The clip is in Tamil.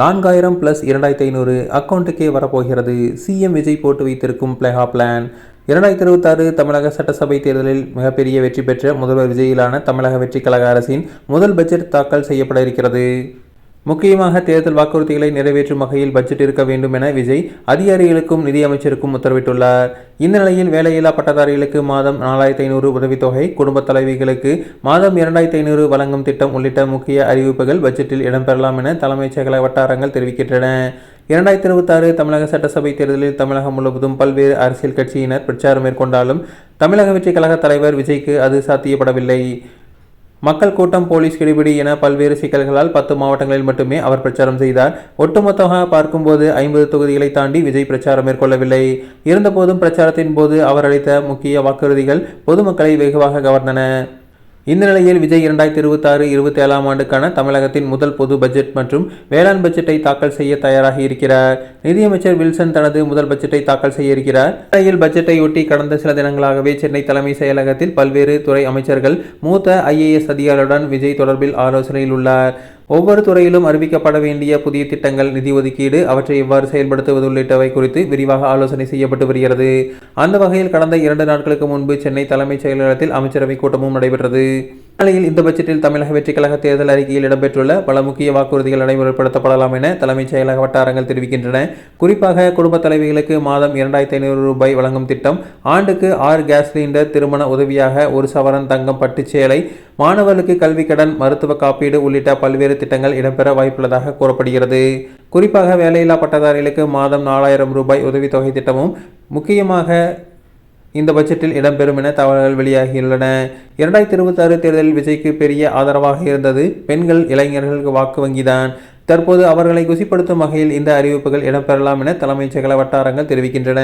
4000 + 2500 அக்கவுண்ட்டுக்கே வரப்போகிறது. சிஎம் விஜய் போட்டு வைத்திருக்கும் மெகா பிளான். 2026 தமிழக சட்டசபை தேர்தலில் மிகப்பெரிய வெற்றி பெற்ற முதல்வர் விஜயிலான தமிழக வெற்றிக் கழக அரசின் முதல் பட்ஜெட் தாக்கல் செய்யப்பட இருக்கிறது. முக்கியமாக தேர்தல் வாக்குறுதிகளை நிறைவேற்றும் வகையில் பட்ஜெட் இருக்க வேண்டும் என விஜய் அதிகாரிகளுக்கும் நிதியமைச்சருக்கும் உத்தரவிட்டுள்ளார். இந்த நிலையில் வேலையில்லா பட்டதாரிகளுக்கு மாதம் 4500 உதவித்தொகை, குடும்ப தலைவிகளுக்கு மாதம் 2500 வழங்கும் திட்டம் உள்ளிட்ட முக்கிய அறிவிப்புகள் பட்ஜெட்டில் இடம்பெறலாம் என தலைமைச் செயலக வட்டாரங்கள் தெரிவிக்கின்றன. 2026 தமிழக சட்டசபை தேர்தலில் தமிழகம் முழுவதும் பல்வேறு அரசியல் கட்சியினர் பிரச்சாரம் மேற்கொண்டாலும் தமிழக வெற்றிக் கழக தலைவர் விஜய்க்கு அது சாத்தியப்படவில்லை. மக்கள் கூட்டம், போலீஸ் கெடுபிடி என பல்வேறு சிக்கல்களால் 10 மாவட்டங்களில் மட்டுமே அவர் பிரச்சாரம் செய்தார். ஒட்டுமொத்தமாக பார்க்கும்போது 50 தொகுதிகளை தாண்டி விஜய் பிரச்சாரம் மேற்கொள்ளவில்லை. இருந்தபோதும் பிரச்சாரத்தின் போது அவர் அளித்த முக்கிய வாக்குறுதிகள் பொதுமக்களை வெகுவாக கவர்ந்தன. இந்த நிலையில் விஜய் 2026-27 ஆண்டுக்கான தமிழகத்தின் முதல் பொது பட்ஜெட் மற்றும் வேளாண் பட்ஜெட்டை தாக்கல் செய்ய தயாராகி இருக்கிறார். நிதியமைச்சர் வில்சன் தனது முதல் பட்ஜெட்டை தாக்கல் செய்ய இருக்கிறார். நிலையில் பட்ஜெட்டை ஒட்டி கடந்த சில தினங்களாகவே சென்னை தலைமை செயலகத்தில் பல்வேறு துறை அமைச்சர்கள், மூத்த IAS அதிகாரிகளுடன் விஜய் தொடர்பில் ஆலோசனையில் உள்ளார். ஒவ்வொரு துறையிலும் அறிவிக்கப்பட வேண்டிய புதிய திட்டங்கள், நிதி ஒதுக்கீடு, அவற்றை எவ்வாறு செயல்படுத்துவது உள்ளிட்டவை குறித்து விரிவாக ஆலோசனை செய்யப்பட்டு வருகிறது. அந்த வகையில் கடந்த 2 நாட்களுக்கு முன்பு சென்னை தலைமைச் செயலகத்தில் அமைச்சரவை கூட்டமும் நடைபெற்றது. நிலையில் இந்த பட்ஜெட்டில் தமிழக வெற்றிக் கழக தேர்தல் அறிக்கையில் இடம்பெற்றுள்ள பல முக்கிய வாக்குறுதிகள் நடைமுறைப்படுத்தப்படலாம் என தலைமைச் செயலக வட்டாரங்கள் தெரிவிக்கின்றன. குறிப்பாக குடும்ப தலைவிகளுக்கு மாதம் 2500 ரூபாய் வழங்கும் திட்டம், ஆண்டுக்கு 6 கேஸ் சிலிண்டர், திருமண உதவியாக 1 சவரன் தங்கம் பட்டுச்சேலை, மாணவர்களுக்கு கல்வி கடன், மருத்துவ காப்பீடு உள்ளிட்ட பல்வேறு திட்டங்கள் இடம்பெற வாய்ப்புள்ளதாக கூறப்படுகிறது. குறிப்பாக வேலையில்லா பட்டதாரிகளுக்கு மாதம் 4000 ரூபாய் உதவித்தொகை திட்டமும் முக்கியமாக இந்த பட்ஜெட்டில் இடம்பெறும் என தகவல்கள் வெளியாகியுள்ளன. 2026 தேர்தலில் விஜய்க்கு பெரிய ஆதரவாக இருந்தது பெண்கள், இளைஞர்களுக்கு வாக்கு வங்கிதான். தற்போது அவர்களை குசிப்படுத்தும் வகையில் இந்த அறிவிப்புகள் இடம்பெறலாம் என தலைமைச் செயலக வட்டாரங்கள் தெரிவிக்கின்றன.